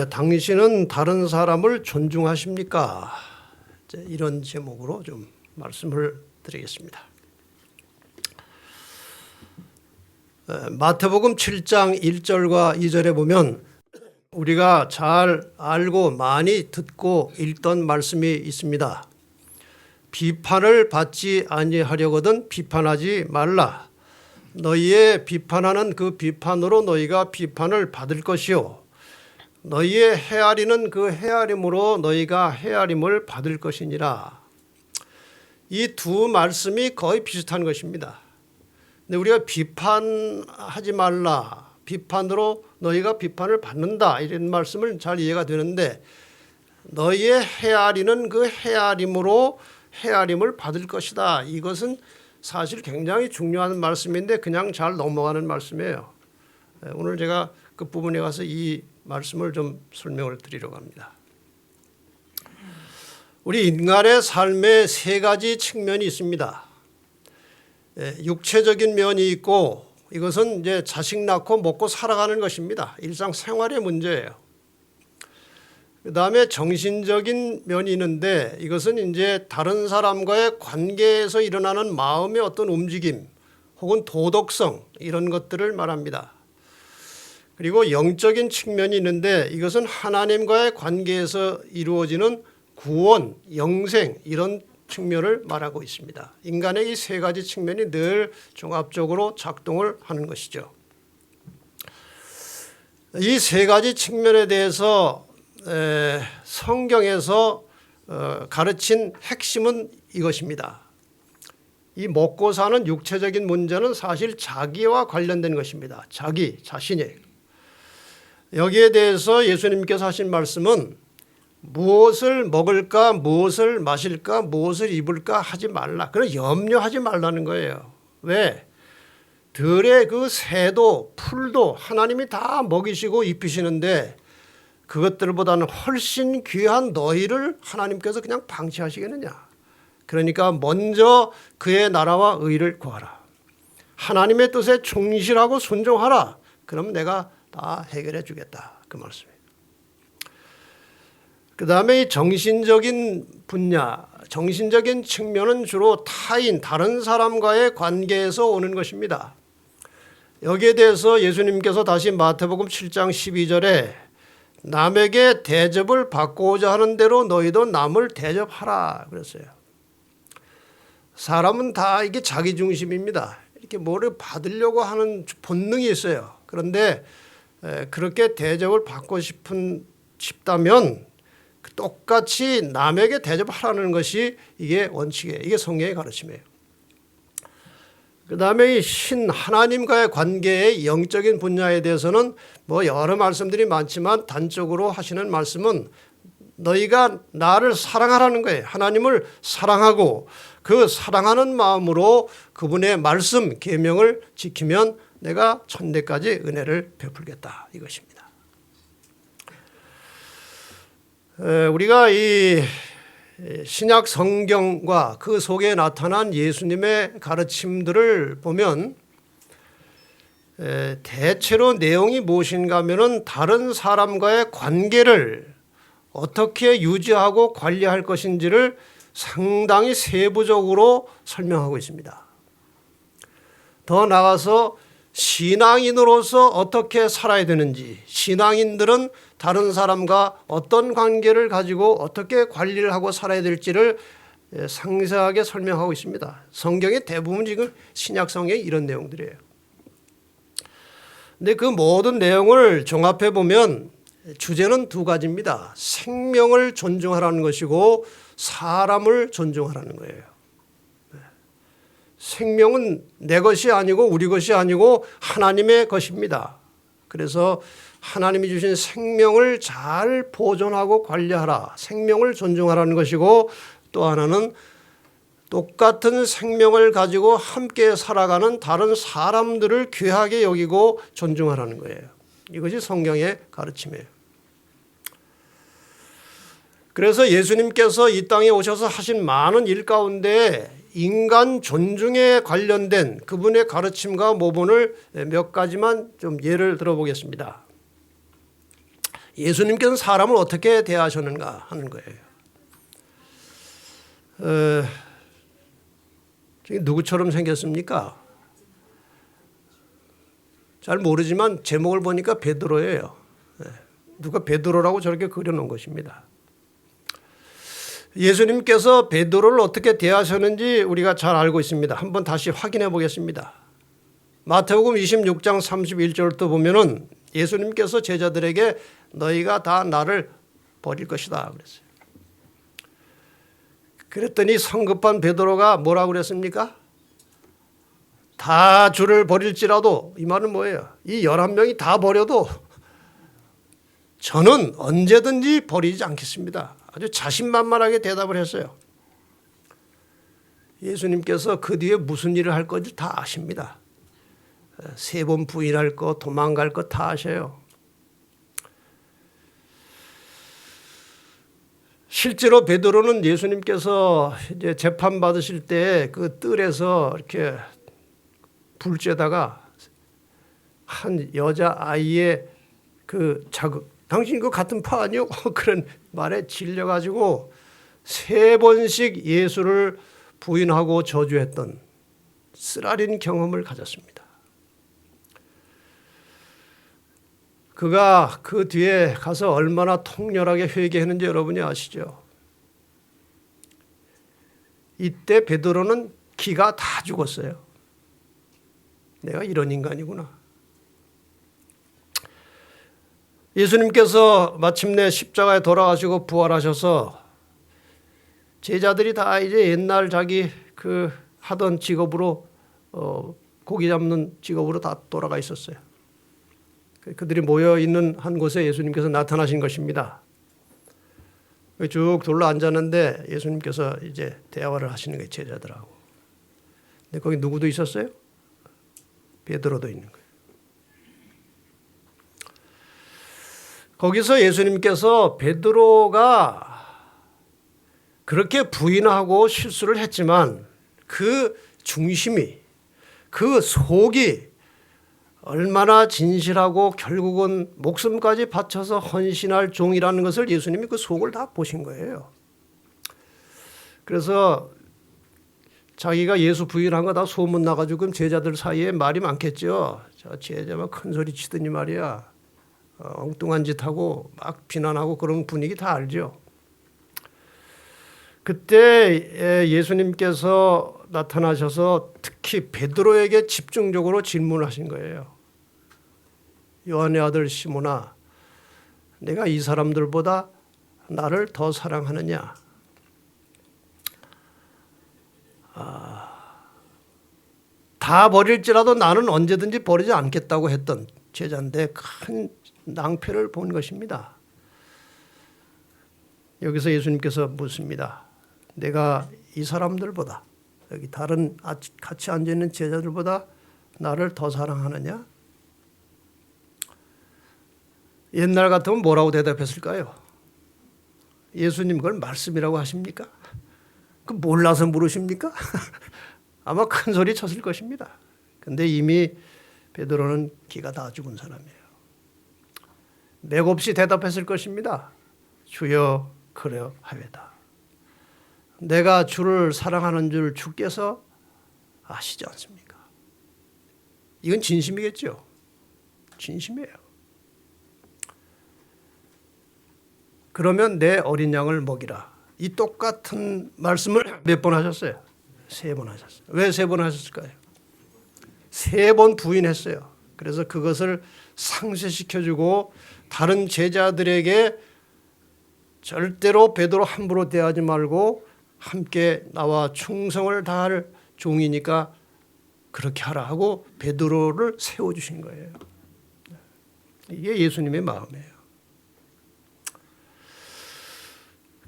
당신은 다른 사람을 존중하십니까? 이런 제목으로 좀 말씀을 드리겠습니다. 마태복음 7장 1절과 2절에 보면 우리가 잘 알고 많이 듣고 읽던 말씀이 있습니다. 비판을 받지 아니하려거든 비판하지 말라. 너희의 비판하는 그 비판으로 너희가 비판을 받을 것이요 너희의 헤아리는 그 헤아림으로 너희가 헤아림을 받을 것이니라. 이 두 말씀이 거의 비슷한 것입니다. 근데 우리가 비판하지 말라, 비판으로 너희가 비판을 받는다 이런 말씀을 잘 이해가 되는데 너희의 헤아리는 그 헤아림으로 헤아림을 받을 것이다. 이것은 사실 굉장히 중요한 말씀인데 그냥 잘 넘어가는 말씀이에요. 오늘 제가 그 부분에 가서 이 말씀을 좀 설명을 드리려고 합니다. 우리 인간의 삶에 세 가지 측면이 있습니다. 육체적인 면이 있고 이것은 이제 자식 낳고 먹고 살아가는 것입니다. 일상생활의 문제예요. 그다음에 정신적인 면이 있는데 이것은 이제 다른 사람과의 관계에서 일어나는 마음의 어떤 움직임 혹은 도덕성 이런 것들을 말합니다. 그리고 영적인 측면이 있는데 이것은 하나님과의 관계에서 이루어지는 구원, 영생 이런 측면을 말하고 있습니다. 인간의 이 세 가지 측면이 늘 종합적으로 작동을 하는 것이죠. 이 세 가지 측면에 대해서 성경에서 가르친 핵심은 이것입니다. 이 먹고 사는 육체적인 문제는 사실 자기와 관련된 것입니다. 자기, 자신이. 여기에 대해서 예수님께서 하신 말씀은 무엇을 먹을까, 무엇을 마실까, 무엇을 입을까 하지 말라. 그런 염려하지 말라는 거예요. 왜? 들의 그 새도 풀도 하나님이 다 먹이시고 입히시는데 그것들보다는 훨씬 귀한 너희를 하나님께서 그냥 방치하시겠느냐. 그러니까 먼저 그의 나라와 의를 구하라. 하나님의 뜻에 충실하고 순종하라. 그럼 내가 다 해결해 주겠다. 그 말씀이에요. 그 다음에 이 정신적인 분야, 정신적인 측면은 주로 타인, 다른 사람과의 관계에서 오는 것입니다. 여기에 대해서 예수님께서 다시 마태복음 7장 12절에 남에게 대접을 받고자 하는 대로 너희도 남을 대접하라 그랬어요. 사람은 다 이게 자기중심입니다. 이렇게 뭐를 받으려고 하는 본능이 있어요. 그런데 그렇게 대접을 받고 싶다면 똑같이 남에게 대접하라는 것이 이게 원칙이에요. 이게 성경의 가르침이에요. 그 다음에 하나님과의 관계의 영적인 분야에 대해서는 뭐 여러 말씀들이 많지만 단적으로 하시는 말씀은 너희가 나를 사랑하라는 거예요. 하나님을 사랑하고 그 사랑하는 마음으로 그분의 말씀, 계명을 지키면 내가 천대까지 은혜를 베풀겠다 이것입니다. 우리가 이 신약 성경과 그 속에 나타난 예수님의 가르침들을 보면 대체로 내용이 무엇인가 하면은 다른 사람과의 관계를 어떻게 유지하고 관리할 것인지를 상당히 세부적으로 설명하고 있습니다. 더 나아가서 신앙인으로서 어떻게 살아야 되는지, 신앙인들은 다른 사람과 어떤 관계를 가지고 어떻게 관리를 하고 살아야 될지를 상세하게 설명하고 있습니다. 성경의 대부분 지금 신약 성경에 이런 내용들이에요. 근데 그 모든 내용을 종합해 보면 주제는 두 가지입니다. 생명을 존중하라는 것이고 사람을 존중하라는 거예요. 생명은 내 것이 아니고 우리 것이 아니고 하나님의 것입니다. 그래서 하나님이 주신 생명을 잘 보존하고 관리하라. 생명을 존중하라는 것이고 또 하나는 똑같은 생명을 가지고 함께 살아가는 다른 사람들을 귀하게 여기고 존중하라는 거예요. 이것이 성경의 가르침이에요. 그래서 예수님께서 이 땅에 오셔서 하신 많은 일 가운데 인간 존중에 관련된 그분의 가르침과 모본을 몇 가지만 좀 예를 들어보겠습니다. 예수님께서는 사람을 어떻게 대하셨는가 하는 거예요. 누구처럼 생겼습니까? 잘 모르지만 제목을 보니까 베드로예요. 누가 베드로라고 저렇게 그려놓은 것입니다. 예수님께서 베드로를 어떻게 대하셨는지 우리가 잘 알고 있습니다. 한번 다시 확인해 보겠습니다. 마태복음 26장 31절부터 보면은 예수님께서 제자들에게 너희가 다 나를 버릴 것이다 그랬어요. 그랬더니 성급한 베드로가 뭐라고 그랬습니까? 다 주를 버릴지라도, 이 말은 뭐예요? 이 11명이 다 버려도 저는 언제든지 버리지 않겠습니다. 아주 자신만만하게 대답을 했어요. 예수님께서 그 뒤에 무슨 일을 할 건지 다 아십니다. 3번 부인할 거, 도망갈 거 다 아셔요. 실제로 베드로는 예수님께서 이제 재판 받으실 때 그 뜰에서 이렇게 불 쬐다가 한 여자 아이의 그 자극, 당신 그 같은 파 아니요? 그런 말에 질려가지고 3번씩 예수를 부인하고 저주했던 쓰라린 경험을 가졌습니다. 그가 그 뒤에 가서 얼마나 통렬하게 회개했는지 여러분이 아시죠? 이때 베드로는 기가 다 죽었어요. 내가 이런 인간이구나. 예수님께서 마침내 십자가에 돌아가시고 부활하셔서 제자들이 다 이제 옛날 자기 그 하던 직업으로 고기 잡는 직업으로 다 돌아가 있었어요. 그들이 모여 있는 한 곳에 예수님께서 나타나신 것입니다. 쭉 둘러 앉았는데 예수님께서 이제 대화를 하시는 거예요, 제자들하고. 근데 거기 누구도 있었어요? 베드로도 있는 거예요. 거기서 예수님께서 베드로가 그렇게 부인하고 실수를 했지만 그 중심이, 그 속이 얼마나 진실하고 결국은 목숨까지 바쳐서 헌신할 종이라는 것을 예수님이 그 속을 다 보신 거예요. 그래서 자기가 예수 부인한 거 다 소문 나가지고 그럼 제자들 사이에 말이 많겠죠. 저 제자만 큰 소리 치더니 말이야. 엉뚱한 짓 하고 막 비난하고 그런 분위기 다 알죠. 그때 예수님께서 나타나셔서 특히 베드로에게 집중적으로 질문하신 거예요. 요한의 아들 시몬아, 내가 이 사람들보다 나를 더 사랑하느냐? 다 버릴지라도 나는 언제든지 버리지 않겠다고 했던 제자인데 큰 낭패를 본 것입니다. 여기서 예수님께서 묻습니다. 내가 이 사람들보다, 여기 다른 같이 앉아있는 제자들보다 나를 더 사랑하느냐? 옛날 같으면 뭐라고 대답했을까요? 예수님 그걸 말씀이라고 하십니까? 그 몰라서 물으십니까? 아마 큰 소리 쳤을 것입니다. 근데 이미 베드로는 기가 다 죽은 사람이에요. 맥없이 대답했을 것입니다. 주여 그러하외다. 내가 주를 사랑하는 줄 주께서 아시지 않습니까? 이건 진심이겠죠. 진심이에요. 그러면 내 어린 양을 먹이라. 이 똑같은 말씀을 몇 번 하셨어요? 3번 하셨어요. 왜 3번 하셨을까요? 3번 부인했어요. 그래서 그것을 상쇄시켜주고 다른 제자들에게 절대로 베드로 함부로 대하지 말고 함께 나와 충성을 다할 종이니까 그렇게 하라 하고 베드로를 세워주신 거예요. 이게 예수님의 마음이에요.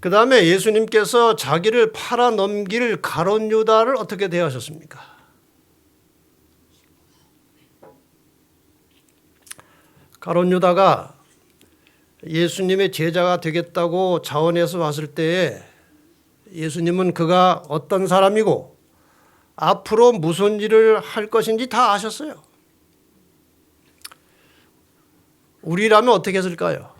그 다음에 예수님께서 자기를 팔아 넘길 가룟 유다를 어떻게 대하셨습니까? 가룟 유다가 예수님의 제자가 되겠다고 자원해서 왔을 때에 예수님은 그가 어떤 사람이고 앞으로 무슨 일을 할 것인지 다 아셨어요. 우리라면 어떻게 했을까요?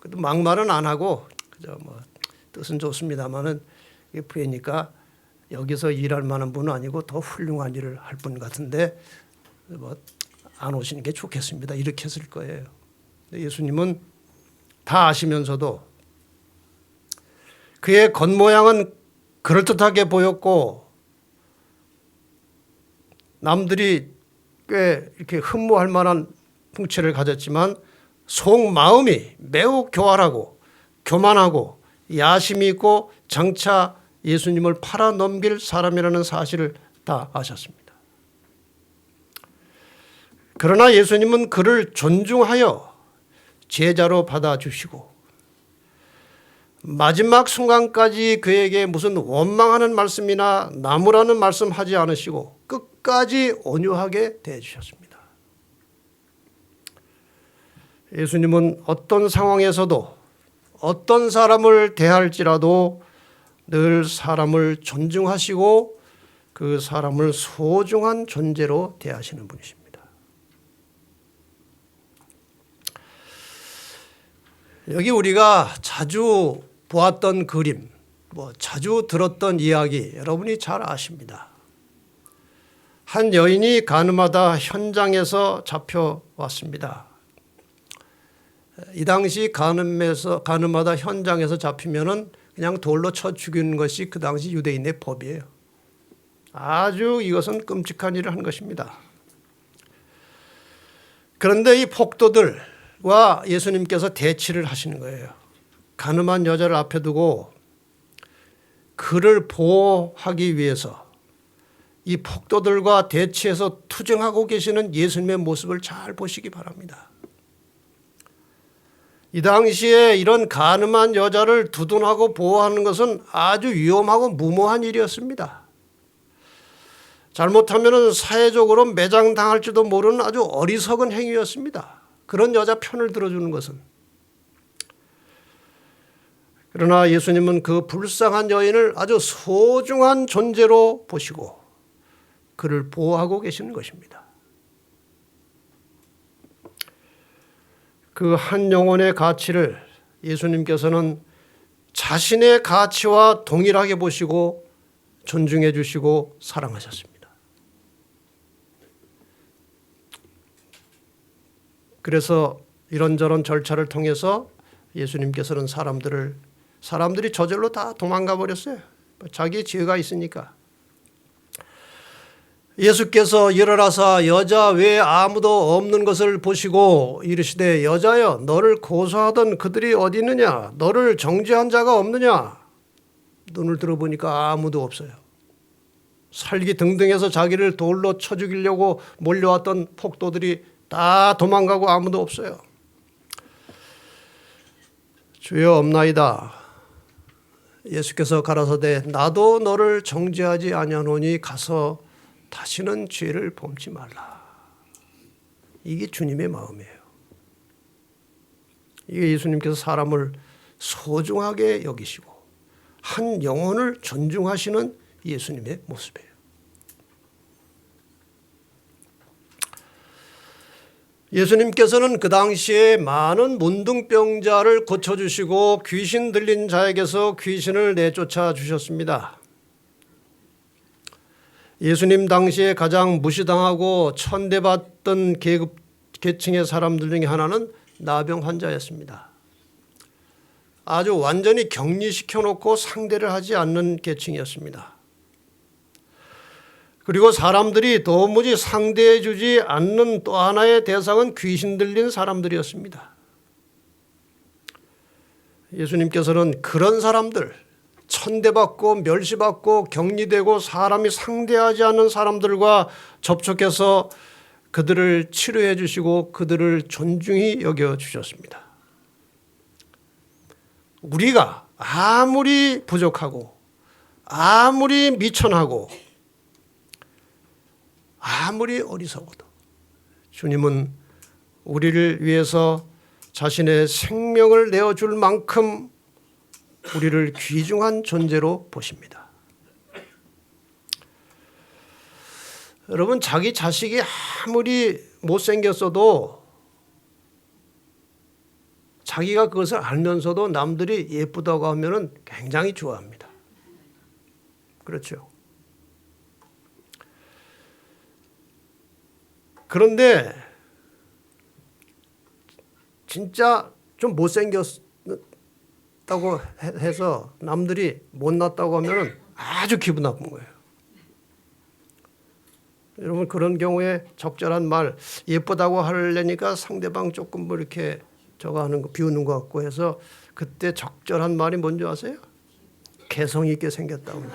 그래도 막말은 안 하고 그저 뭐 뜻은 좋습니다만은 부회니까 여기서 일할 만한 분은 아니고 더 훌륭한 일을 할 분 같은데 뭐 안 오시는 게 좋겠습니다. 이렇게 했을 거예요. 예수님은 다 아시면서도 그의 겉모양은 그럴듯하게 보였고 남들이 꽤 이렇게 흠모할 만한 풍채를 가졌지만 속마음이 매우 교활하고 교만하고 야심이 있고 장차 예수님을 팔아넘길 사람이라는 사실을 다 아셨습니다. 그러나 예수님은 그를 존중하여 제자로 받아주시고 마지막 순간까지 그에게 무슨 원망하는 말씀이나 나무라는 말씀 하지 않으시고 끝까지 온유하게 대해주셨습니다. 예수님은 어떤 상황에서도 어떤 사람을 대할지라도 늘 사람을 존중하시고 그 사람을 소중한 존재로 대하시는 분이십니다. 여기 우리가 자주 보았던 그림, 자주 들었던 이야기 여러분이 잘 아십니다. 한 여인이 가늠하다 현장에서 잡혀왔습니다. 이 당시 가늠하다 현장에서 잡히면은 그냥 돌로 쳐 죽이는 것이 그 당시 유대인의 법이에요. 아주 이것은 끔찍한 일을 한 것입니다. 그런데 이 폭도들과 예수님께서 대치를 하시는 거예요. 가늠한 여자를 앞에 두고 그를 보호하기 위해서 이 폭도들과 대치해서 투쟁하고 계시는 예수님의 모습을 잘 보시기 바랍니다. 이 당시에 이런 가늠한 여자를 두둔하고 보호하는 것은 아주 위험하고 무모한 일이었습니다. 잘못하면 사회적으로 매장당할지도 모르는 아주 어리석은 행위였습니다. 그런 여자 편을 들어주는 것은. 그러나 예수님은 그 불쌍한 여인을 아주 소중한 존재로 보시고 그를 보호하고 계시는 것입니다. 그 한 영혼의 가치를 예수님께서는 자신의 가치와 동일하게 보시고 존중해 주시고 사랑하셨습니다. 그래서 이런저런 절차를 통해서 예수님께서는 사람들이 저절로 다 도망가 버렸어요. 자기 죄가 있으니까. 예수께서 일어나사 여자 외에 아무도 없는 것을 보시고 이르시되 여자여 너를 고소하던 그들이 어디 있느냐 너를 정죄한 자가 없느냐. 눈을 들어보니까 아무도 없어요. 살기 등등해서 자기를 돌로 쳐 죽이려고 몰려왔던 폭도들이 다 도망가고 아무도 없어요. 주여 없나이다. 예수께서 가라사대 나도 너를 정죄하지 아니하노니 가서 다시는 죄를 범치 말라. 이게 주님의 마음이에요. 이게 예수님께서 사람을 소중하게 여기시고 한 영혼을 존중하시는 예수님의 모습이에요. 예수님께서는 그 당시에 많은 문둥병자를 고쳐주시고 귀신 들린 자에게서 귀신을 내쫓아 주셨습니다. 예수님 당시에 가장 무시당하고 천대받던 계층의 사람들 중에 하나는 나병 환자였습니다. 아주 완전히 격리시켜 놓고 상대를 하지 않는 계층이었습니다. 그리고 사람들이 도무지 상대해 주지 않는 또 하나의 대상은 귀신 들린 사람들이었습니다. 예수님께서는 그런 사람들, 천대받고 멸시받고 격리되고 사람이 상대하지 않는 사람들과 접촉해서 그들을 치료해 주시고 그들을 존중히 여겨 주셨습니다. 우리가 아무리 부족하고 아무리 미천하고 아무리 어리석어도 주님은 우리를 위해서 자신의 생명을 내어줄 만큼 우리를 귀중한 존재로 보십니다. 여러분, 자기 자식이 아무리 못생겼어도 자기가 그것을 알면서도 남들이 예쁘다고 하면은 굉장히 좋아합니다. 그렇죠. 그런데 진짜 좀 못생겼다고 해서 남들이 못났다고 하면은 아주 기분 나쁜 거예요. 여러분 그런 경우에 적절한 말, 예쁘다고 하려니까 상대방 조금 뭐 이렇게 저거 하는 거 비웃는 것 같고 해서 그때 적절한 말이 뭔지 아세요? 개성 있게 생겼다고. 네.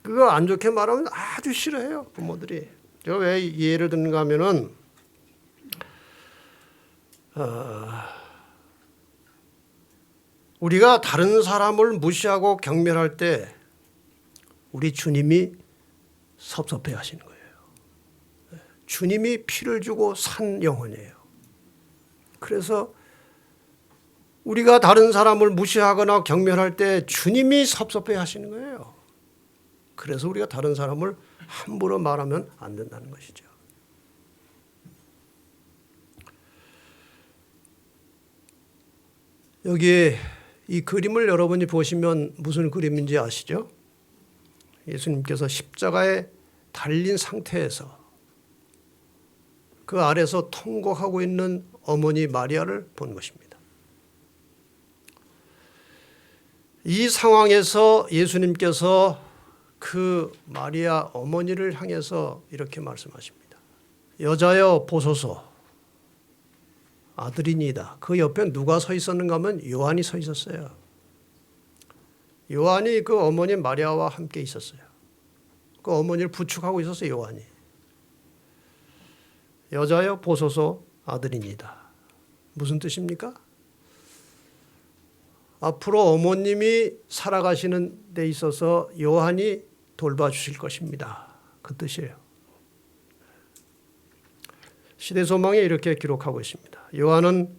그거 안 좋게 말하면 아주 싫어해요, 부모들이. 저 왜 예를 드는가 하면은 우리가 다른 사람을 무시하고 경멸할 때 우리 주님이 섭섭해 하시는 거예요. 주님이 피를 주고 산 영혼이에요. 그래서 우리가 다른 사람을 무시하거나 경멸할 때 주님이 섭섭해 하시는 거예요. 그래서 우리가 다른 사람을 함부로 말하면 안 된다는 것이죠. 여기에 이 그림을 여러분이 보시면 무슨 그림인지 아시죠? 예수님께서 십자가에 달린 상태에서 그 아래서 통곡하고 있는 어머니 마리아를 본 것입니다. 이 상황에서 예수님께서 그 마리아 어머니를 향해서 이렇게 말씀하십니다. 여자여 보소서 아들이니이다. 그 옆에 누가 서 있었는가 하면 요한이 서 있었어요. 요한이 그 어머니 마리아와 함께 있었어요. 그 어머니를 부축하고 있었어요. 요한이. 여자여 보소서 아들이니이다. 무슨 뜻입니까? 앞으로 어머님이 살아가시는 데 있어서 요한이 돌봐주실 것입니다. 그 뜻이에요. 시대소망에 이렇게 기록하고 있습니다. 요한은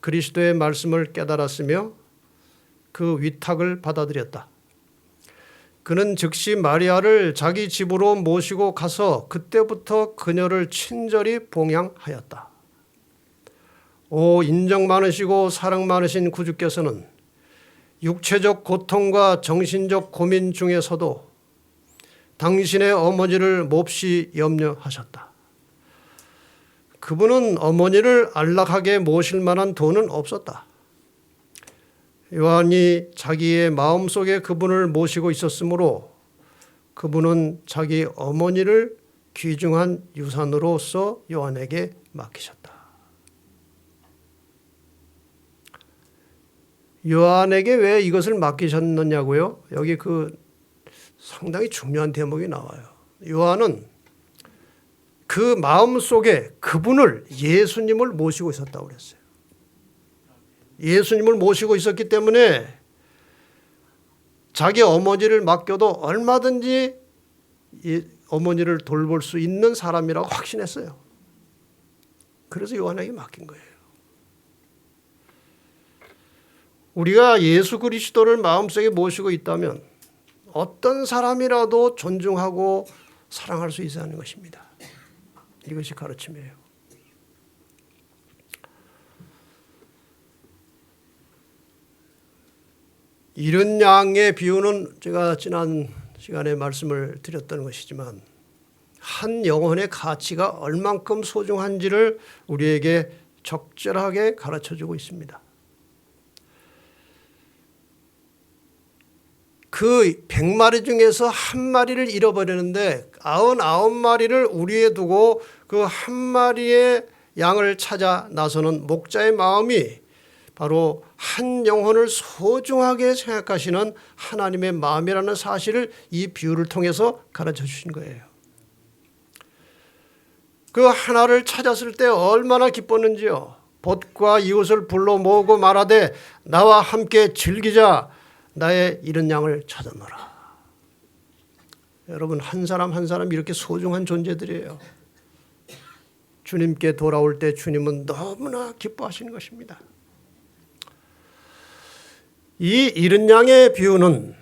그리스도의 말씀을 깨달았으며 그 위탁을 받아들였다. 그는 즉시 마리아를 자기 집으로 모시고 가서 그때부터 그녀를 친절히 봉양하였다. 오 인정 많으시고 사랑 많으신 구주께서는 육체적 고통과 정신적 고민 중에서도 당신의 어머니를 몹시 염려하셨다. 그분은 어머니를 안락하게 모실 만한 돈은 없었다. 요한이 자기의 마음속에 그분을 모시고 있었으므로 그분은 자기 어머니를 귀중한 유산으로서 요한에게 맡기셨다. 요한에게 왜 이것을 맡기셨느냐고요? 여기 그 상당히 중요한 대목이 나와요. 요한은 그 마음속에 그분을 예수님을 모시고 있었다고 그랬어요. 예수님을 모시고 있었기 때문에 자기 어머니를 맡겨도 얼마든지 어머니를 돌볼 수 있는 사람이라고 확신했어요. 그래서 요한에게 맡긴 거예요. 우리가 예수 그리스도를 마음속에 모시고 있다면 어떤 사람이라도 존중하고 사랑할 수 있어야 하는 것입니다. 이것이 가르침이에요. 이른 양의 비유는 제가 지난 시간에 말씀을 드렸던 것이지만 한 영혼의 가치가 얼만큼 소중한지를 우리에게 적절하게 가르쳐주고 있습니다. 그 100마리 중에서 한 마리를 잃어버리는데 99마리를 우리에 두고 그 한 마리의 양을 찾아 나서는 목자의 마음이 바로 한 영혼을 소중하게 생각하시는 하나님의 마음이라는 사실을 이 비유를 통해서 가르쳐 주신 거예요. 그 하나를 찾았을 때 얼마나 기뻤는지요. 벗과 이웃을 불러 모으고 말하되 나와 함께 즐기자. 나의 잃은 양을 찾아노라. 여러분 한 사람 한 사람 이렇게 소중한 존재들이에요. 주님께 돌아올 때 주님은 너무나 기뻐하시는 것입니다. 이 잃은 양의 비유는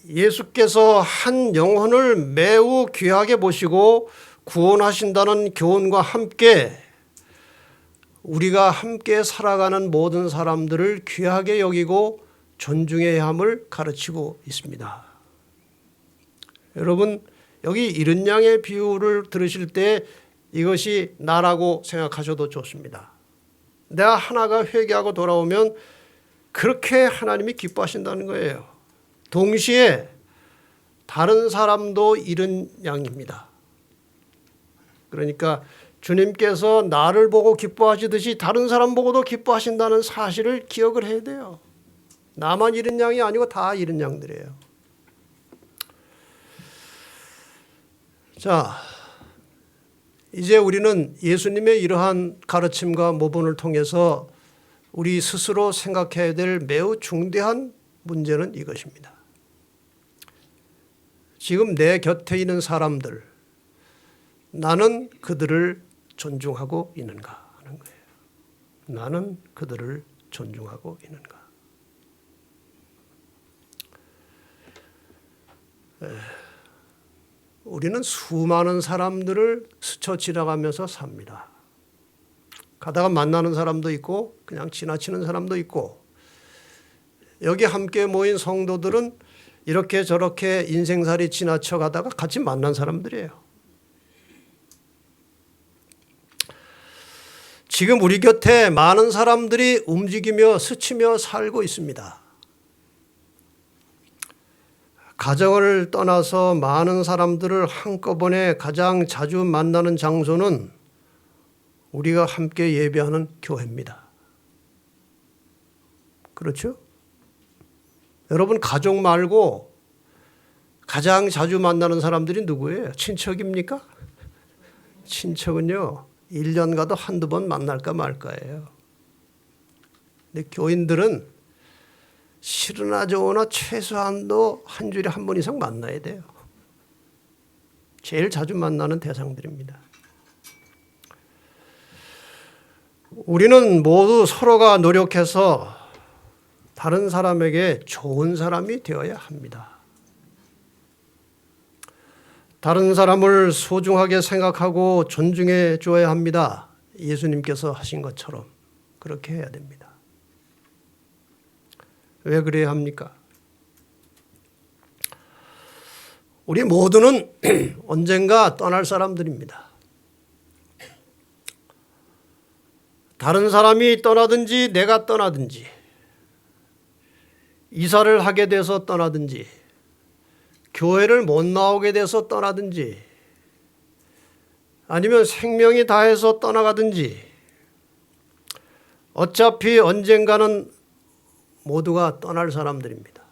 예수께서 한 영혼을 매우 귀하게 보시고 구원하신다는 교훈과 함께 우리가 함께 살아가는 모든 사람들을 귀하게 여기고 존중해야 함을 가르치고 있습니다. 여러분, 여기 이른 양의 비유를 들으실 때 이것이 나라고 생각하셔도 좋습니다. 내가 하나가 회개하고 돌아오면 그렇게 하나님이 기뻐하신다는 거예요. 동시에 다른 사람도 이른 양입니다. 그러니까 주님께서 나를 보고 기뻐하시듯이 다른 사람 보고도 기뻐하신다는 사실을 기억을 해야 돼요. 나만 이른 양이 아니고 다 이른 양들이에요. 자, 이제 우리는 예수님의 이러한 가르침과 모본을 통해서 우리 스스로 생각해야 될 매우 중대한 문제는 이것입니다. 지금 내 곁에 있는 사람들, 나는 그들을 존중하고 있는가 하는 거예요. 나는 그들을 존중하고 있는가. 우리는 수많은 사람들을 스쳐 지나가면서 삽니다. 가다가 만나는 사람도 있고 그냥 지나치는 사람도 있고, 여기 함께 모인 성도들은 이렇게 저렇게 인생살이 지나쳐 가다가 같이 만난 사람들이에요. 지금 우리 곁에 많은 사람들이 움직이며 스치며 살고 있습니다. 가정을 떠나서 많은 사람들을 한꺼번에 가장 자주 만나는 장소는 우리가 함께 예배하는 교회입니다. 그렇죠? 여러분, 가족 말고 가장 자주 만나는 사람들이 누구예요? 친척입니까? 친척은요, 1년 가도 한두 번 만날까 말까예요. 근데 교인들은 싫으나 좋으나 최소한도 한 주일에 한 번 이상 만나야 돼요. 제일 자주 만나는 대상들입니다. 우리는 모두 서로가 노력해서 다른 사람에게 좋은 사람이 되어야 합니다. 다른 사람을 소중하게 생각하고 존중해 줘야 합니다. 예수님께서 하신 것처럼 그렇게 해야 됩니다. 왜 그래야 합니까? 우리 모두는 언젠가 떠날 사람들입니다. 다른 사람이 떠나든지 내가 떠나든지, 이사를 하게 돼서 떠나든지, 교회를 못 나오게 돼서 떠나든지, 아니면 생명이 다해서 떠나가든지, 어차피 언젠가는 모두가 떠날 사람들입니다.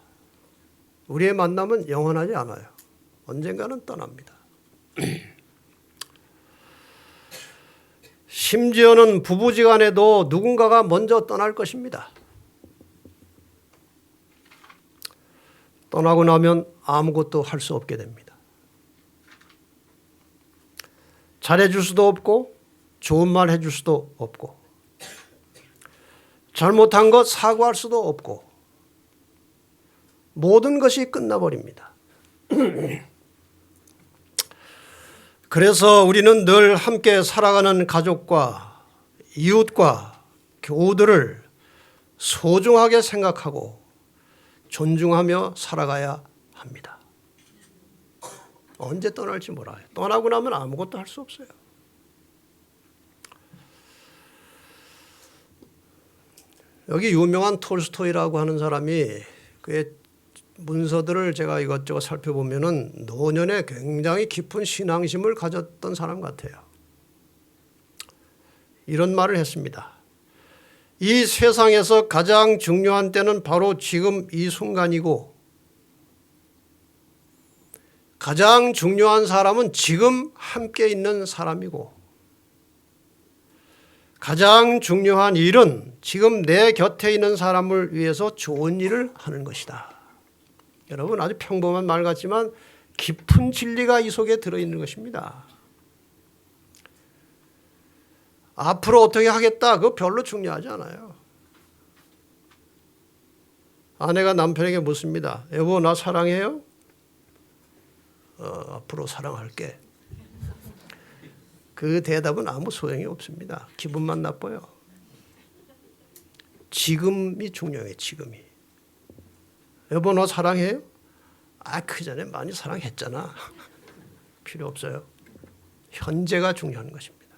우리의 만남은 영원하지 않아요. 언젠가는 떠납니다. 심지어는 부부지간에도 누군가가 먼저 떠날 것입니다. 떠나고 나면 아무것도 할 수 없게 됩니다. 잘해줄 수도 없고 좋은 말 해줄 수도 없고, 잘못한 것 사과할 수도 없고, 모든 것이 끝나버립니다. 그래서 우리는 늘 함께 살아가는 가족과 이웃과 교우들을 소중하게 생각하고 존중하며 살아가야 합니다. 언제 떠날지 몰라요. 떠나고 나면 아무것도 할 수 없어요. 여기 유명한 톨스토이라고 하는 사람이, 그의 문서들을 제가 이것저것 살펴보면은 노년에 굉장히 깊은 신앙심을 가졌던 사람 같아요. 이런 말을 했습니다. 이 세상에서 가장 중요한 때는 바로 지금 이 순간이고, 가장 중요한 사람은 지금 함께 있는 사람이고, 가장 중요한 일은 지금 내 곁에 있는 사람을 위해서 좋은 일을 하는 것이다. 여러분, 아주 평범한 말 같지만 깊은 진리가 이 속에 들어있는 것입니다. 앞으로 어떻게 하겠다, 그거 별로 중요하지 않아요. 아내가 남편에게 묻습니다. 여보, 나 사랑해요? 앞으로 사랑할게. 그 대답은 아무 소용이 없습니다. 기분만 나빠요. 지금이 중요해요. 지금이. 여보 너 사랑해요? 그 전에 많이 사랑했잖아. 필요 없어요. 현재가 중요한 것입니다.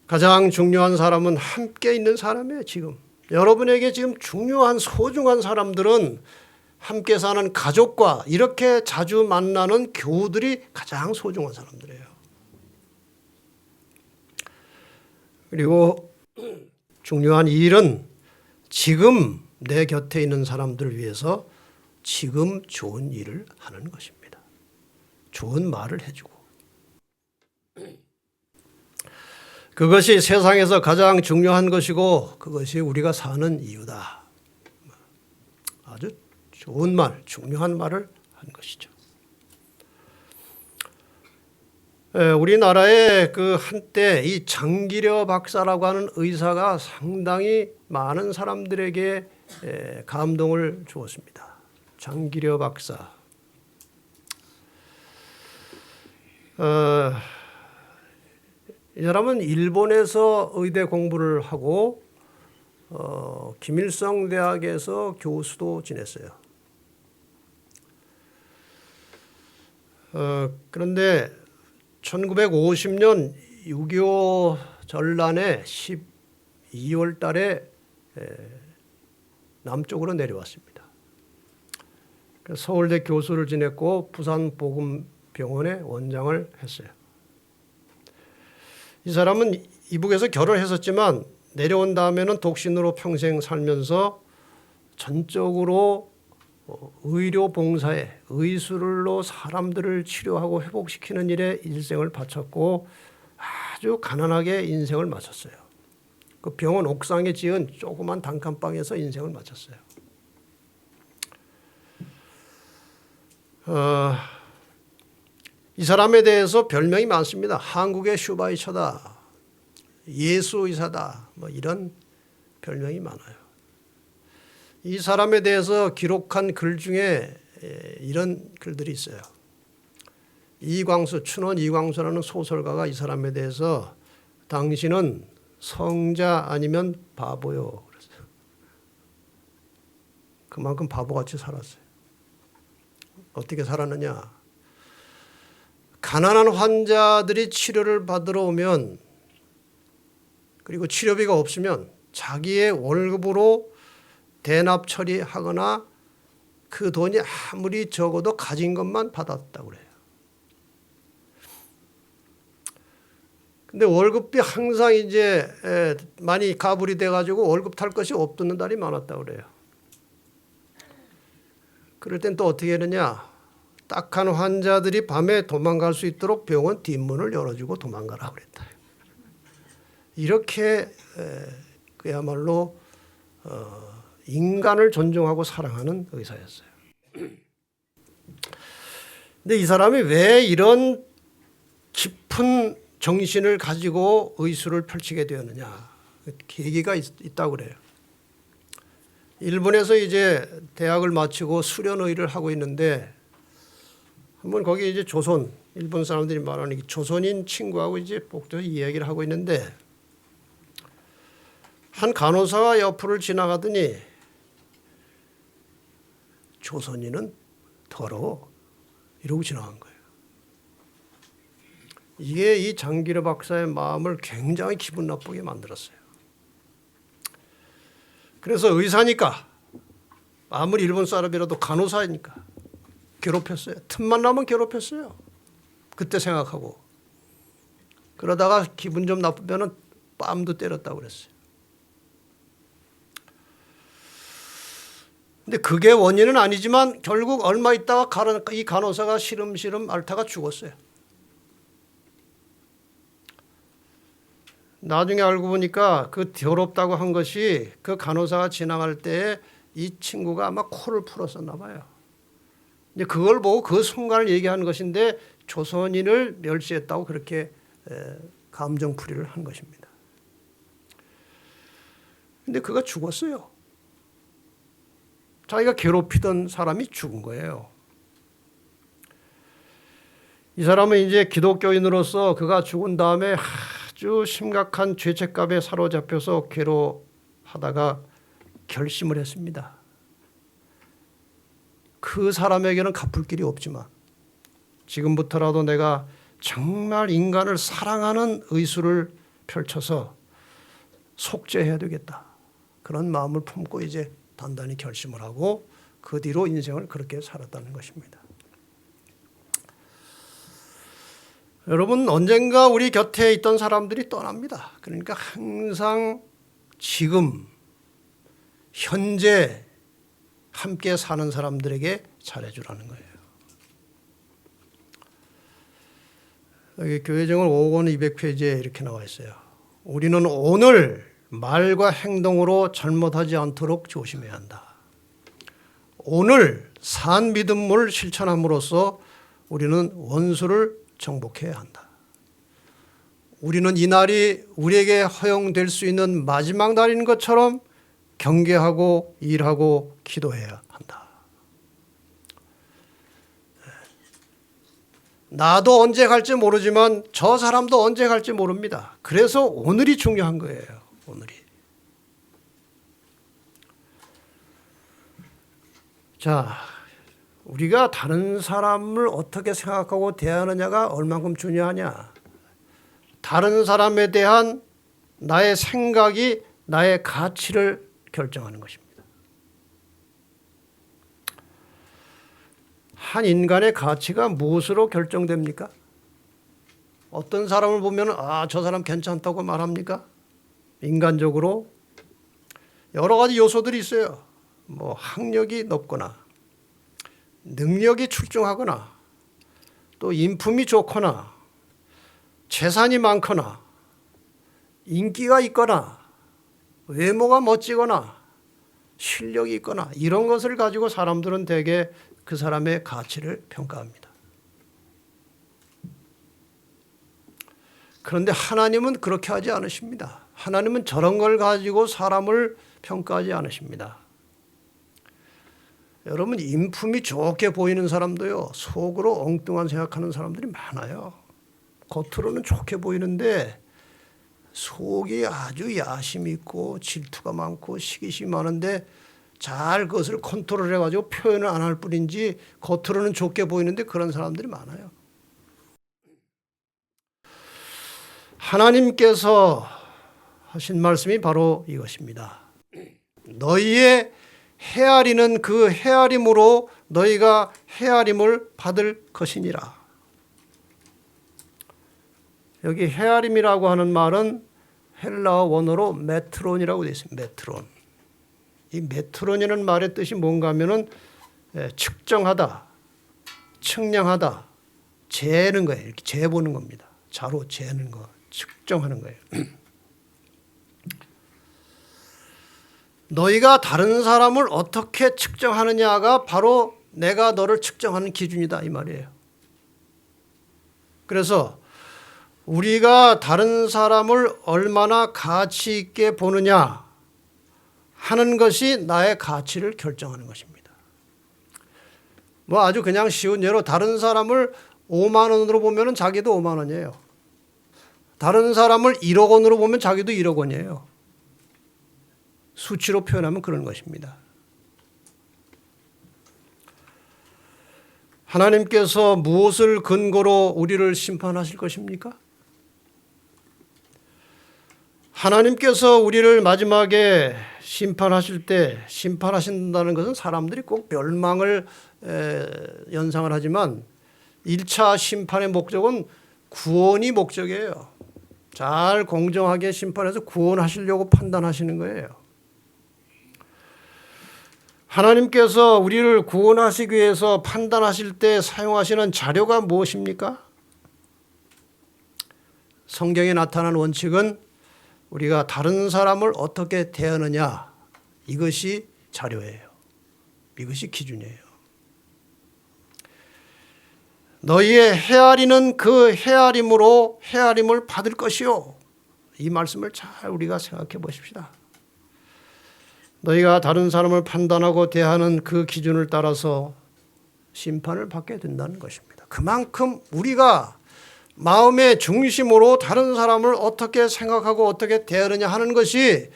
가장 중요한 사람은 함께 있는 사람이에요. 지금 여러분에게 지금 중요한 소중한 사람들은 함께 사는 가족과 이렇게 자주 만나는 교우들이 가장 소중한 사람들이에요. 그리고 중요한 일은 지금 내 곁에 있는 사람들을 위해서 지금 좋은 일을 하는 것입니다. 좋은 말을 해주고. 그것이 세상에서 가장 중요한 것이고 그것이 우리가 사는 이유다. 아주 좋은 말, 중요한 말을 한 것이죠. 우리나라에 그 한때 이 장기려 박사라고 하는 의사가 상당히 많은 사람들에게 감동을 주었습니다. 장기려 박사. 이 사람은 일본에서 의대 공부를 하고 김일성 대학에서 교수도 지냈어요. 그런데 1950년 6.25 전란에 12월 달에 남쪽으로 내려왔습니다. 서울대 교수를 지냈고 부산보건병원의 원장을 했어요. 이 사람은 이북에서 결혼했었지만 내려온 다음에는 독신으로 평생 살면서 전적으로 의료 봉사에 의술로 사람들을 치료하고 회복시키는 일에 일생을 바쳤고 아주 가난하게 인생을 마쳤어요. 그 병원 옥상에 지은 조그만 단칸방에서 인생을 마쳤어요. 이 사람에 대해서 별명이 많습니다. 한국의 슈바이처다, 예수 의사다, 뭐 이런 별명이 많아요. 이 사람에 대해서 기록한 글 중에 이런 글들이 있어요. 춘원 이광수라는 소설가가 이 사람에 대해서 당신은 성자 아니면 바보요 그랬어요. 그만큼 바보같이 살았어요. 어떻게 살았느냐? 가난한 환자들이 치료를 받으러 오면 그리고 치료비가 없으면 자기의 월급으로 대납 처리하거나 그 돈이 아무리 적어도 가진 것만 받았다고 그래요. 근데 월급이 항상 이제 많이 가불이 돼가지고 월급 탈 것이 없던 달이 많았다고 그래요. 그럴 땐 또 어떻게 하느냐? 딱한 환자들이 밤에 도망갈 수 있도록 병원 뒷문을 열어주고 도망가라 그랬다. 이렇게 그야말로 인간을 존중하고 사랑하는 의사였어요. 근데 이 사람이 왜 이런 깊은 정신을 가지고 의술을 펼치게 되었느냐? 계기가 있다고 그래요. 일본에서 이제 대학을 마치고 수련의를 하고 있는데 한번 거기 이제 일본 사람들이 말하는 조선인 친구하고 이제 복도에서 이야기를 하고 있는데 한 간호사가 옆을 지나가더니 조선인은 더러워 이러고 지나간 거예요. 이게 이 장기려 박사의 마음을 굉장히 기분 나쁘게 만들었어요. 그래서 의사니까 아무리 일본 사람이라도 간호사니까 괴롭혔어요. 틈만 나면 괴롭혔어요. 그때 생각하고. 그러다가 기분 좀 나쁘면은 뺨도 때렸다고 그랬어요. 근데 그게 원인은 아니지만 결국 얼마 있다가 이 간호사가 시름시름 앓다가 죽었어요. 나중에 알고 보니까 그 더럽다고 한 것이 그 간호사가 지나갈 때에 이 친구가 아마 코를 풀었었나 봐요. 이제 그걸 보고 그 순간을 얘기하는 것인데 조선인을 멸시했다고 그렇게 감정풀이를 한 것입니다. 근데 그가 죽었어요. 자기가 괴롭히던 사람이 죽은 거예요. 이 사람은 이제 기독교인으로서 그가 죽은 다음에 아주 심각한 죄책감에 사로잡혀서 괴로워하다가 결심을 했습니다. 그 사람에게는 갚을 길이 없지만 지금부터라도 내가 정말 인간을 사랑하는 의술을 펼쳐서 속죄해야 되겠다. 그런 마음을 품고 이제 단단히 결심을 하고 그 뒤로 인생을 그렇게 살았다는 것입니다. 여러분, 언젠가 우리 곁에 있던 사람들이 떠납니다. 그러니까 항상 지금 현재 함께 사는 사람들에게 잘해주라는 거예요. 여기 교회정을 5권 200페이지에 이렇게 나와 있어요. 우리는 오늘 말과 행동으로 잘못하지 않도록 조심해야 한다. 오늘 산 믿음을 실천함으로써 우리는 원수를 정복해야 한다. 우리는 이 날이 우리에게 허용될 수 있는 마지막 날인 것처럼 경계하고 일하고 기도해야 한다. 나도 언제 갈지 모르지만 저 사람도 언제 갈지 모릅니다. 그래서 오늘이 중요한 거예요. 오늘이. 자, 우리가 다른 사람을 어떻게 생각하고 대하느냐가 얼만큼 중요하냐. 다른 사람에 대한 나의 생각이 나의 가치를 결정하는 것입니다. 한 인간의 가치가 무엇으로 결정됩니까? 어떤 사람을 보면 저 사람 괜찮다고 말합니까? 인간적으로 여러 가지 요소들이 있어요. 뭐 학력이 높거나 능력이 출중하거나 또 인품이 좋거나 재산이 많거나 인기가 있거나 외모가 멋지거나 실력이 있거나 이런 것을 가지고 사람들은 대개 그 사람의 가치를 평가합니다. 그런데 하나님은 그렇게 하지 않으십니다. 하나님은 저런 걸 가지고 사람을 평가하지 않으십니다. 여러분, 인품이 좋게 보이는 사람도요, 속으로 엉뚱한 생각하는 사람들이 많아요. 겉으로는 좋게 보이는데 속이 아주 야심이 있고 질투가 많고 시기심이 많은데 잘 그것을 컨트롤해가지고 표현을 안 할 뿐인지 겉으로는 좋게 보이는데 그런 사람들이 많아요. 하나님께서 하신 말씀이 바로 이것입니다. 너희의 헤아리는 그 헤아림으로 너희가 헤아림을 받을 것이니라. 여기 헤아림이라고 하는 말은 헬라어 원어로 메트론이라고 되어 있습니다. 메트론. 이 메트론이라는 말의 뜻이 뭔가 하면은 측정하다, 측량하다, 재는 거예요. 이렇게 재보는 겁니다. 자로 재는 거, 측정하는 거예요. 너희가 다른 사람을 어떻게 측정하느냐가 바로 내가 너를 측정하는 기준이다 이 말이에요. 그래서 우리가 다른 사람을 얼마나 가치 있게 보느냐 하는 것이 나의 가치를 결정하는 것입니다. 뭐 아주 그냥 쉬운 예로 다른 사람을 5만 원으로 보면 자기도 5만 원이에요. 다른 사람을 1억 원으로 보면 자기도 1억 원이에요. 수치로 표현하면 그런 것입니다. 하나님께서 무엇을 근거로 우리를 심판하실 것입니까? 하나님께서 우리를 마지막에 심판하실 때 심판하신다는 것은 사람들이 꼭 멸망을 연상을 하지만 1차 심판의 목적은 구원이 목적이에요. 잘 공정하게 심판해서 구원하시려고 판단하시는 거예요. 하나님께서 우리를 구원하시기 위해서 판단하실 때 사용하시는 자료가 무엇입니까? 성경에 나타난 원칙은 우리가 다른 사람을 어떻게 대하느냐, 이것이 자료예요. 이것이 기준이에요. 너희의 헤아리는 그 헤아림으로 헤아림을 받을 것이요. 이 말씀을 잘 우리가 생각해 보십시다. 너희가 다른 사람을 판단하고 대하는 그 기준을 따라서 심판을 받게 된다는 것입니다. 그만큼 우리가 마음의 중심으로 다른 사람을 어떻게 생각하고 어떻게 대하느냐 하는 것이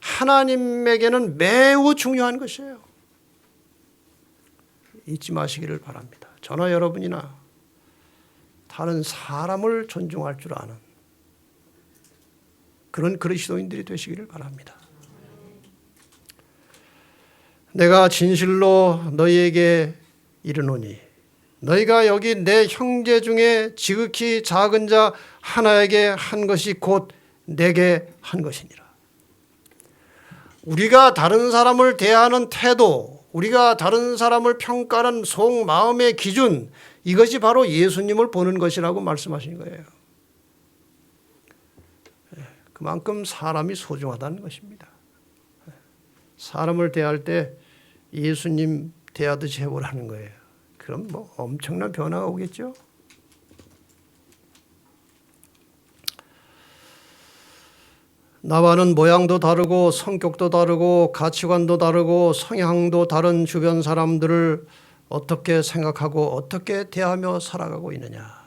하나님에게는 매우 중요한 것이에요. 잊지 마시기를 바랍니다. 저나 여러분이나 다른 사람을 존중할 줄 아는 그런 그리스도인들이 되시기를 바랍니다. 내가 진실로 너희에게 이르노니 너희가 여기 내 형제 중에 지극히 작은 자 하나에게 한 것이 곧 내게 한 것이니라. 우리가 다른 사람을 대하는 태도, 우리가 다른 사람을 평가하는 속마음의 기준, 이것이 바로 예수님을 보는 것이라고 말씀하신 거예요. 그만큼 사람이 소중하다는 것입니다. 사람을 대할 때 예수님 대하듯이 해보라는 거예요. 그럼 뭐 엄청난 변화가 오겠죠. 나와는 모양도 다르고 성격도 다르고 가치관도 다르고 성향도 다른 주변 사람들을 어떻게 생각하고 어떻게 대하며 살아가고 있느냐.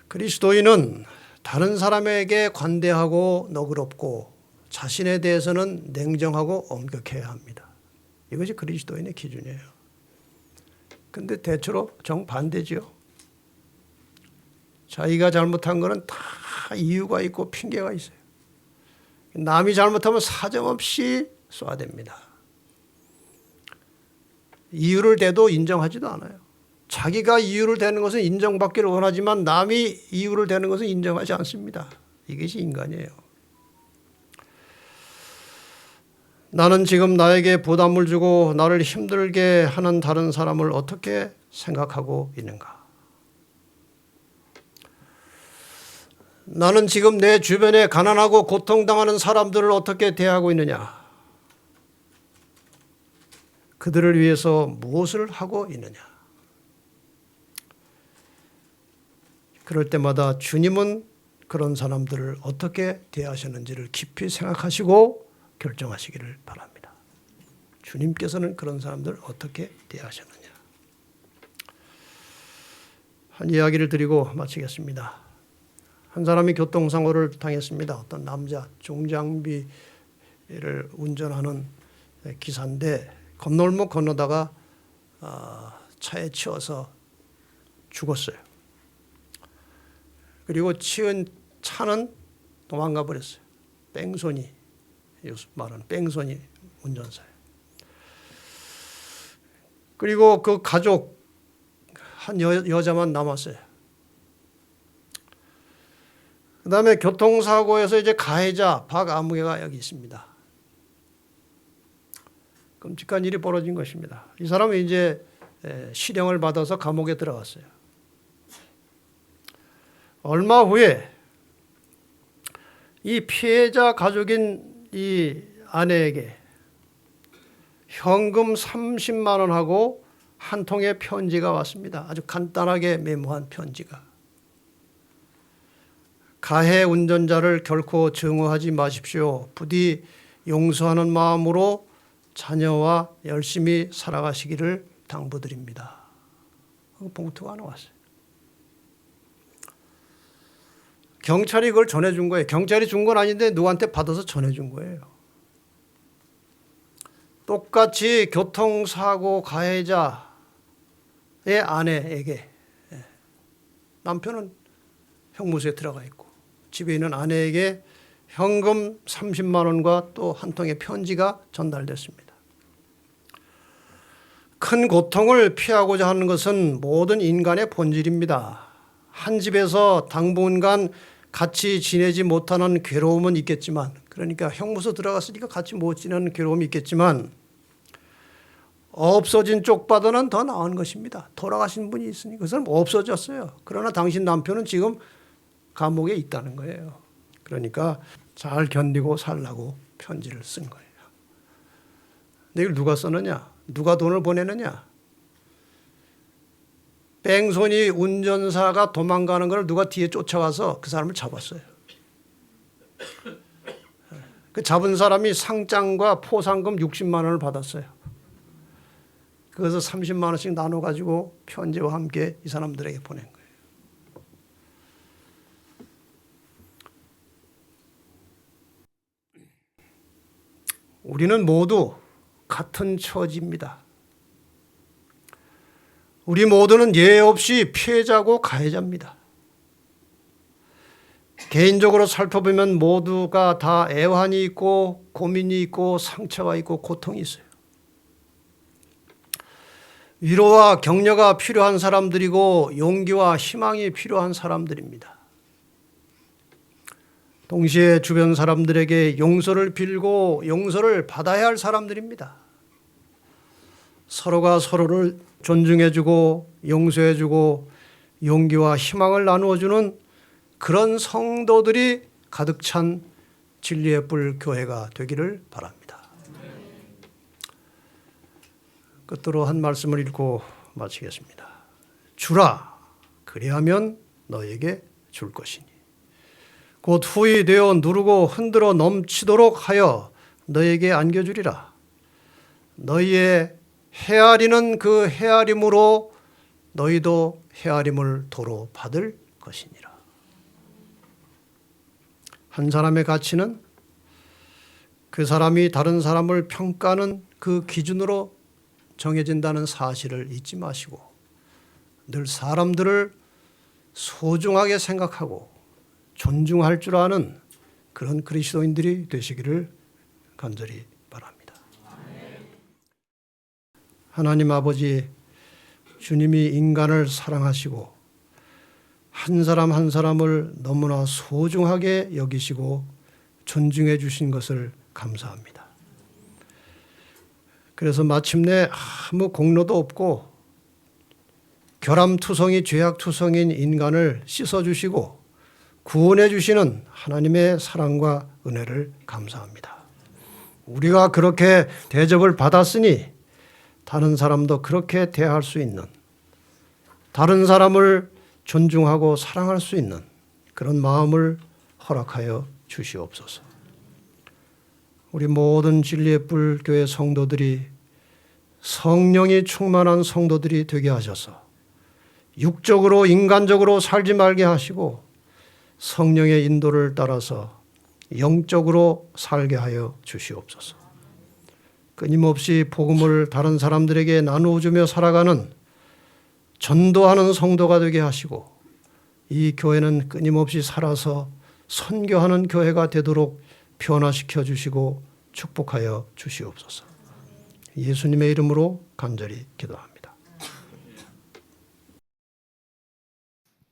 그리스도인은 다른 사람에게 관대하고 너그럽고 자신에 대해서는 냉정하고 엄격해야 합니다. 이것이 그리스도인의 기준이에요. 근데 대체로 정반대지요. 자기가 잘못한 거는 다 이유가 있고 핑계가 있어요. 남이 잘못하면 사정없이 쏴댑니다. 이유를 대도 인정하지도 않아요. 자기가 이유를 대는 것은 인정받기를 원하지만 남이 이유를 대는 것은 인정하지 않습니다. 이것이 인간이에요. 나는 지금 나에게 부담을 주고 나를 힘들게 하는 다른 사람을 어떻게 생각하고 있는가? 나는 지금 내 주변에 가난하고 고통당하는 사람들을 어떻게 대하고 있느냐? 그들을 위해서 무엇을 하고 있느냐? 그럴 때마다 주님은 그런 사람들을 어떻게 대하셨는지를 깊이 생각하시고 결정하시기를 바랍니다. 주님께서는 그런 사람들을 어떻게 대하셨느냐? 한 이야기를 드리고 마치겠습니다. 한 사람이 교통사고를 당했습니다. 어떤 남자 중장비를 운전하는 기사인데 건널목 건너다가 차에 치여서 죽었어요. 그리고 치은 차는 도망가 버렸어요. 뺑소니, 요즘 말하는 뺑소니 운전사예요. 그리고 그 가족 한 여자만 남았어요. 그 다음에 교통사고에서 이제 가해자 박아무개가 여기 있습니다. 끔찍한 일이 벌어진 것입니다. 이 사람은 이제 실형을 받아서 감옥에 들어갔어요. 얼마 후에 이 피해자 가족인 이 아내에게 현금 30만 원하고 한 통의 편지가 왔습니다. 아주 간단하게 메모한 편지가. 가해 운전자를 결코 증오하지 마십시오. 부디 용서하는 마음으로 자녀와 열심히 살아가시기를 당부드립니다. 봉투가 나왔어요. 경찰이 그걸 전해준 거예요. 경찰이 준 건 아닌데 누구한테 받아서 전해준 거예요. 똑같이 교통사고 가해자의 아내에게, 남편은 형무소에 들어가 있고 집에 있는 아내에게 현금 30만 원과 또 한 통의 편지가 전달됐습니다. 큰 고통을 피하고자 하는 것은 모든 인간의 본질입니다. 한 집에서 당분간 같이 지내지 못하는 괴로움은 있겠지만, 그러니까 형무소 들어갔으니까 같이 못 지내는 괴로움이 있겠지만 없어진 쪽보다는 더 나은 것입니다. 돌아가신 분이 있으니 그 사람 없어졌어요. 그러나 당신 남편은 지금 감옥에 있다는 거예요. 그러니까 잘 견디고 살라고 편지를 쓴 거예요. 근데 이걸 누가 썼느냐? 누가 돈을 보내느냐? 뺑소니 운전사가 도망가는 걸 누가 뒤에 쫓아가서 그 사람을 잡았어요. 그 잡은 사람이 상장과 포상금 60만 원을 받았어요. 그것을 30만 원씩 나눠 가지고 편지와 함께 이 사람들에게 보낸 거예요. 우리는 모두 같은 처지입니다. 우리 모두는 예외 없이 피해자고 가해자입니다. 개인적으로 살펴보면 모두가 다 애환이 있고 고민이 있고 상처가 있고 고통이 있어요. 위로와 격려가 필요한 사람들이고 용기와 희망이 필요한 사람들입니다. 동시에 주변 사람들에게 용서를 빌고 용서를 받아야 할 사람들입니다. 서로가 서로를 존중해주고 용서해주고 용기와 희망을 나누어주는 그런 성도들이 가득 찬 진리의 뿔 교회가 되기를 바랍니다. 끝으로 한 말씀을 읽고 마치겠습니다. 주라, 그리하면 너에게 줄 것이니 곧 후히 되어 누르고 흔들어 넘치도록 하여 너에게 안겨주리라. 너희의 헤아리는 그 헤아림으로 너희도 헤아림을 도로 받을 것이니라. 한 사람의 가치는 그 사람이 다른 사람을 평가하는 그 기준으로 정해진다는 사실을 잊지 마시고 늘 사람들을 소중하게 생각하고 존중할 줄 아는 그런 그리스도인들이 되시기를 간절히 바랍니다. 하나님 아버지, 주님이 인간을 사랑하시고 한 사람 한 사람을 너무나 소중하게 여기시고 존중해 주신 것을 감사합니다. 그래서 마침내 아무 공로도 없고 결함투성이 죄악투성인 인간을 씻어주시고 구원해 주시는 하나님의 사랑과 은혜를 감사합니다. 우리가 그렇게 대접을 받았으니 다른 사람도 그렇게 대할 수 있는, 다른 사람을 존중하고 사랑할 수 있는 그런 마음을 허락하여 주시옵소서. 우리 모든 진리의 뿔 교회 성도들이 성령이 충만한 성도들이 되게 하셔서 육적으로 인간적으로 살지 말게 하시고 성령의 인도를 따라서 영적으로 살게 하여 주시옵소서. 끊임없이 복음을 다른 사람들에게 나누어주며 살아가는 전도하는 성도가 되게 하시고 이 교회는 끊임없이 살아서 선교하는 교회가 되도록 변화시켜 주시고 축복하여 주시옵소서. 예수님의 이름으로 간절히 기도합니다.